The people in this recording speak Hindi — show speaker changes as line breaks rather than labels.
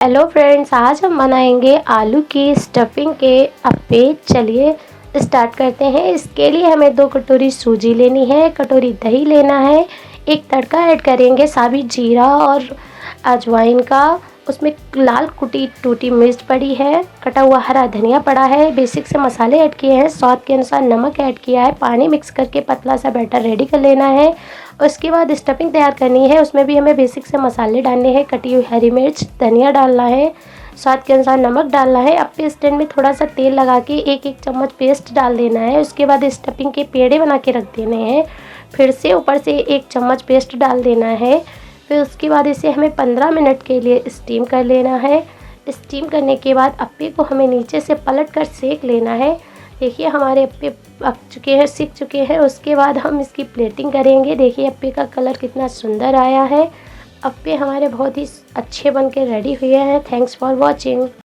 हेलो फ्रेंड्स, आज हम बनाएंगे आलू की स्टफिंग के अप्पे। चलिए स्टार्ट करते हैं। इसके लिए हमें 2 कटोरी सूजी लेनी है, 1 कटोरी दही लेना है, एक तड़का ऐड करेंगे साबित जीरा और अजवाइन का। उसमें लाल कुटी टूटी मिर्च पड़ी है, कटा हुआ हरा धनिया पड़ा है, बेसिक से मसाले ऐड किए हैं, स्वाद के अनुसार नमक ऐड किया है, पानी मिक्स करके पतला सा बैटर रेडी कर लेना है। उसके बाद स्टफिंग तैयार करनी है। उसमें भी हमें बेसिक से मसाले डालने हैं, कटी हुई हरी मिर्च, धनिया डालना है, स्वाद के अनुसार नमक डालना है। अप्पे स्टैंड में थोड़ा सा तेल लगा के 1-1 चम्मच पेस्ट डाल देना है। उसके बाद स्टफिंग के पेड़े बना के रख देने हैं। फिर से ऊपर से 1 चम्मच पेस्ट डाल देना है। फिर उसके बाद इसे हमें 15 मिनट के लिए स्टीम कर लेना है। स्टीम करने के बाद अप्पे को हमें नीचे से पलट कर सेक लेना है। देखिए हमारे अप्पे पक चुके हैं, सिक चुके हैं। उसके बाद हम इसकी प्लेटिंग करेंगे। देखिए अप्पे का कलर कितना सुंदर आया है। अप्पे हमारे बहुत ही अच्छे बन के रेडी हुए हैं। Thanks for watching.